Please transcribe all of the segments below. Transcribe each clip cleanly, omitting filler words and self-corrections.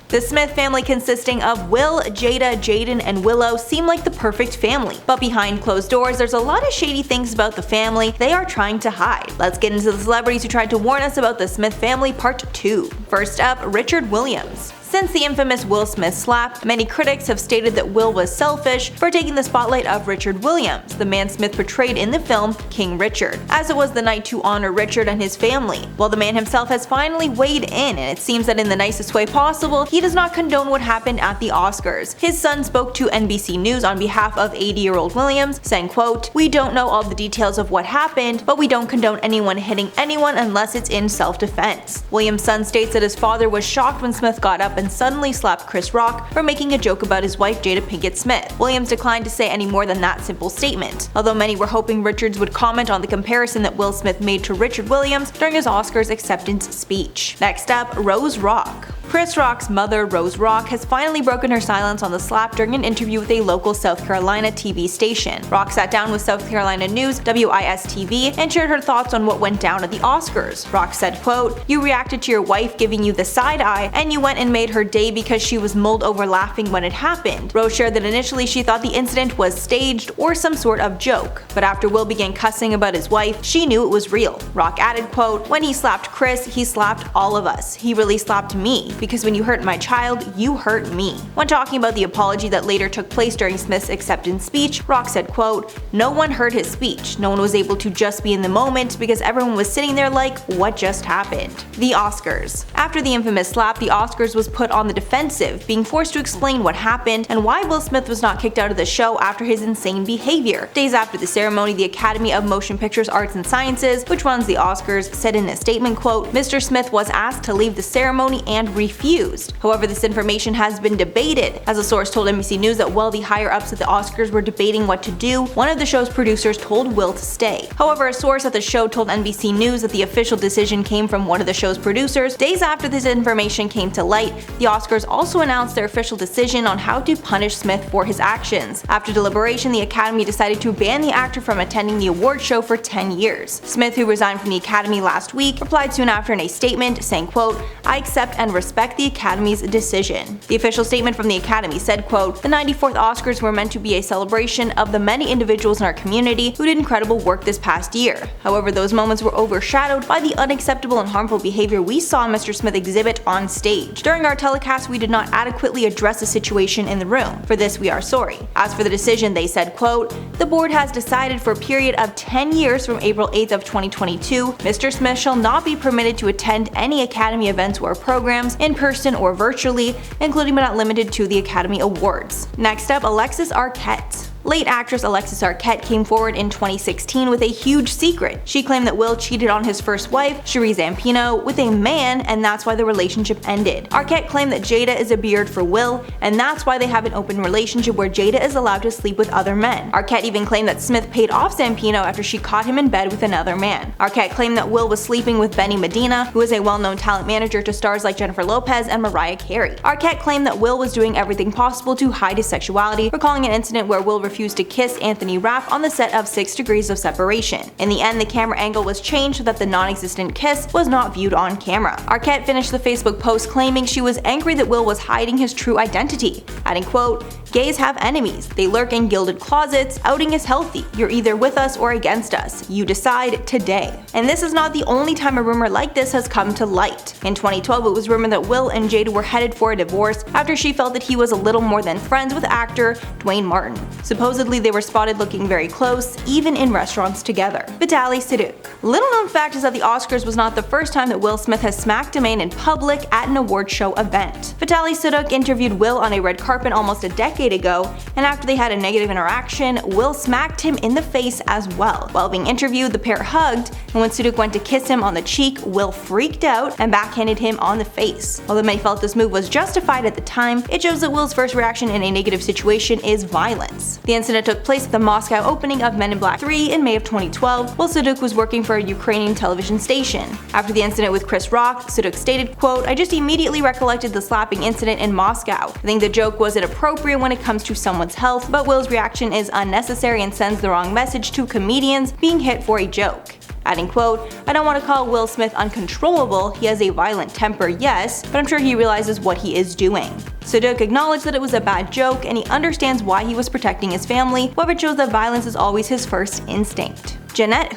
The Smith family, consisting of Will, Jada, Jaden, and Willow, seem like the perfect family. But behind closed doors, there's a lot of shady things about the family they are trying to hide. Let's get into the celebrities who tried to warn us about the Smith family Part 2. First up, Richard Williams. Since the infamous Will Smith slap, many critics have stated that Will was selfish for taking the spotlight of Richard Williams, the man Smith portrayed in the film King Richard, as it was the night to honor Richard and his family. While the man himself has finally weighed in, and it seems that in the nicest way possible, he does not condone what happened at the Oscars. His son spoke to NBC News on behalf of 80-year-old Williams, saying, quote, "We don't know all the details of what happened, but we don't condone anyone hitting anyone unless it's in self-defense." Williams' son states that his father was shocked when Smith got up and suddenly slapped Chris Rock for making a joke about his wife Jada Pinkett Smith. Williams declined to say any more than that simple statement, although many were hoping Richards would comment on the comparison that Will Smith made to Richard Williams during his Oscars acceptance speech. Next up, Rose Rock. Chris Rock's mother, Rose Rock, has finally broken her silence on the slap during an interview with a local South Carolina TV station. Rock sat down with South Carolina News, WIS-TV, and shared her thoughts on what went down at the Oscars. Rock said, quote, "You reacted to your wife giving you the side eye, and you went and made her day because she was mulled over laughing when it happened." Rose shared that initially she thought the incident was staged or some sort of joke, but after Will began cussing about his wife, she knew it was real. Rock added, quote, "When he slapped Chris, he slapped all of us. He really slapped me. Because when you hurt my child, you hurt me." When talking about the apology that later took place during Smith's acceptance speech, Rock said, quote, "No one heard his speech. No one was able to just be in the moment because everyone was sitting there like, what just happened?" The Oscars. After the infamous slap, the Oscars was put on the defensive, being forced to explain what happened and why Will Smith was not kicked out of the show after his insane behavior. Days after the ceremony, the Academy of Motion Pictures Arts and Sciences, which runs the Oscars, said in a statement, quote, "Mr. Smith was asked to leave the ceremony and refused. However, this information has been debated, as a source told NBC News that while the higher-ups at the Oscars were debating what to do, one of the show's producers told Will to stay. However, a source at the show told NBC News that the official decision came from one of the show's producers. Days after this information came to light, the Oscars also announced their official decision on how to punish Smith for his actions. After deliberation, the Academy decided to ban the actor from attending the award show for 10 years. Smith, who resigned from the Academy last week, replied soon after in a statement, saying, quote, "I accept and respect the Academy's decision." The official statement from the Academy said, quote, "The 94th Oscars were meant to be a celebration of the many individuals in our community who did incredible work this past year. However, those moments were overshadowed by the unacceptable and harmful behavior we saw Mr. Smith exhibit on stage. During our telecast, we did not adequately address the situation in the room. For this, we are sorry." As for the decision, they said, quote, "The board has decided for a period of 10 years from April 8th of 2022, Mr. Smith shall not be permitted to attend any Academy events or programs in person or virtually, including but not limited to the Academy Awards." Next up, Alexis Arquette. Late actress Alexis Arquette came forward in 2016 with a huge secret. She claimed that Will cheated on his first wife, Cherie Zampino, with a man, and that's why the relationship ended. Arquette claimed that Jada is a beard for Will, and that's why they have an open relationship where Jada is allowed to sleep with other men. Arquette even claimed that Smith paid off Zampino after she caught him in bed with another man. Arquette claimed that Will was sleeping with Benny Medina, who is a well-known talent manager to stars like Jennifer Lopez and Mariah Carey. Arquette claimed that Will was doing everything possible to hide his sexuality, recalling an incident where Will refused to kiss Anthony Rapp on the set of 6 Degrees of Separation. In the end, the camera angle was changed so that the non-existent kiss was not viewed on camera. Arquette finished the Facebook post claiming she was angry that Will was hiding his true identity, adding, quote, "Gays have enemies. They lurk in gilded closets. Outing is healthy. You're either with us or against us. You decide today." And this is not the only time a rumor like this has come to light. In 2012, it was rumored that Will and Jada were headed for a divorce after she felt that he was a little more than friends with actor Dwayne Martin. Supposedly, they were spotted looking very close, even in restaurants together. Vitalii Sediuk. Little known fact is that the Oscars was not the first time that Will Smith has smacked a man in public at an award show event. Vitalii Sediuk interviewed Will on a red carpet almost a decade ago, and after they had a negative interaction, Will smacked him in the face as well. While being interviewed, the pair hugged, and when Sediuk went to kiss him on the cheek, Will freaked out and backhanded him on the face. Although many felt this move was justified at the time, it shows that Will's first reaction in a negative situation is violence. The incident took place at the Moscow opening of Men in Black 3 in May of 2012, while Sediuk was working for a Ukrainian television station. After the incident with Chris Rock, Sediuk stated, quote, "I just immediately recollected the slapping incident in Moscow. I think the joke was inappropriate when it comes to someone's health, but Will's reaction is unnecessary and sends the wrong message to comedians being hit for a joke." adding quote, "I don't want to call Will Smith uncontrollable, he has a violent temper, yes, but I'm sure he realizes what he is doing." Sediuk acknowledged that it was a bad joke and he understands why he was protecting his family, however it shows that violence is always his first instinct.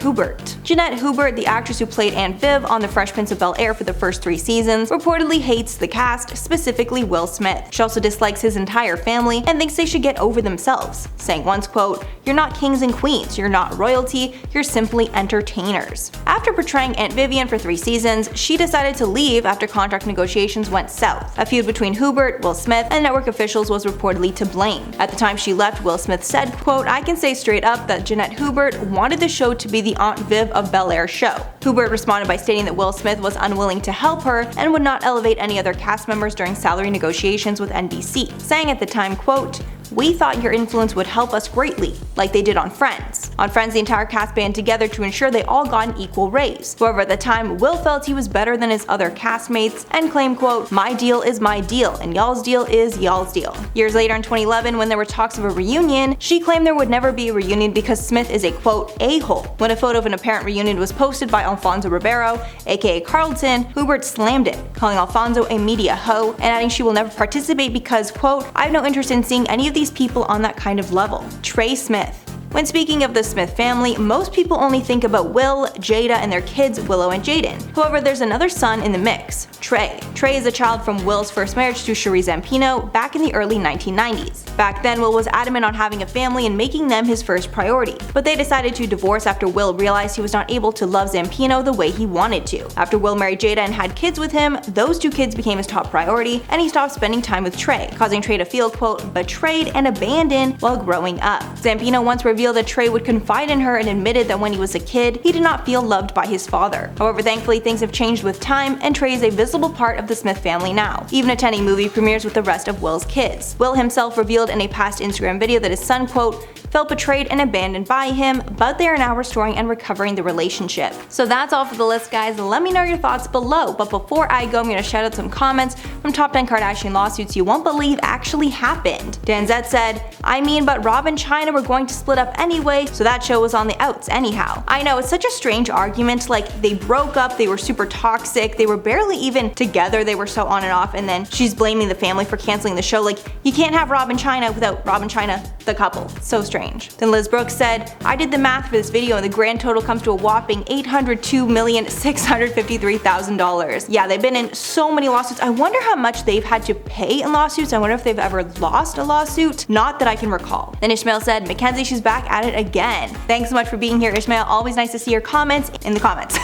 Hubert. Jeanette Hubert, the actress who played Aunt Viv on The Fresh Prince of Bel-Air for the first 3 seasons, reportedly hates the cast, specifically Will Smith. She also dislikes his entire family and thinks they should get over themselves, saying once quote, "You're not kings and queens, you're not royalty, you're simply entertainers." After portraying Aunt Vivian for 3 seasons, she decided to leave after contract negotiations went south. A feud between Hubert, Will Smith, and network officials was reportedly to blame. At the time she left, Will Smith said, quote, "I can say straight up that Jeanette Hubert wanted the show to be the Aunt Viv of Bel-Air show." Hubert responded by stating that Will Smith was unwilling to help her and would not elevate any other cast members during salary negotiations with NBC, saying at the time, quote, "We thought your influence would help us greatly, like they did on Friends. On Friends, the entire cast band together to ensure they all got an equal raise." However, at the time, Will felt he was better than his other castmates and claimed, quote, "My deal is my deal, and y'all's deal is y'all's deal." Years later in 2011, when there were talks of a reunion, she claimed there would never be a reunion because Smith is a, quote, "a-hole." When a photo of an apparent reunion was posted by Alfonso Ribeiro, aka Carlton, Hubert slammed it, calling Alfonso a media hoe and adding she will never participate because, quote, "I have no interest in seeing any of these people on that kind of level." Trey Smith. When speaking of the Smith family, most people only think about Will, Jada, and their kids Willow and Jaden. However, there's another son in the mix, Trey. Trey is a child from Will's first marriage to Cherie Zampino back in the early 1990s. Back then, Will was adamant on having a family and making them his first priority, but they decided to divorce after Will realized he was not able to love Zampino the way he wanted to. After Will married Jada and had kids with him, those 2 kids became his top priority, and he stopped spending time with Trey, causing Trey to feel, quote, "betrayed and abandoned" while growing up. Zampino once revealed that Trey would confide in her and admitted that when he was a kid, he did not feel loved by his father. However, thankfully things have changed with time, and Trey is a visible part of the Smith family now, even attending movie premieres with the rest of Will's kids. Will himself revealed in a past Instagram video that his son, quote, "felt betrayed and abandoned by him, but they are now restoring and recovering the relationship." So that's all for the list, guys. Let me know your thoughts below, but before I go, I'm gonna shout out some comments from top 10 Kardashian lawsuits you won't believe actually happened. Danzette said, "I mean, but Rob and China were going to split up anyway, so that show was on the outs anyhow." I know, it's such a strange argument, like they broke up, they were super toxic, they were barely even together, they were so on and off, and then she's blaming the family for canceling the show. Like, you can't have Rob and China without Rob and China, the couple. So strange. Then Liz Brooks said, "I did the math for this video and the grand total comes to a whopping $802,653,000. Yeah, they've been in so many lawsuits. I wonder how much they've had to pay in lawsuits. I wonder if they've ever lost a lawsuit. Not that I can recall." Then Ishmael said, "Mackenzie, she's back at it again." Thanks so much for being here, Ishmael. Always nice to see your comments in the comments.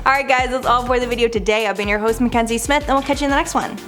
Alright guys, that's all for the video today. I've been your host, Mackenzie Smith, and we'll catch you in the next one.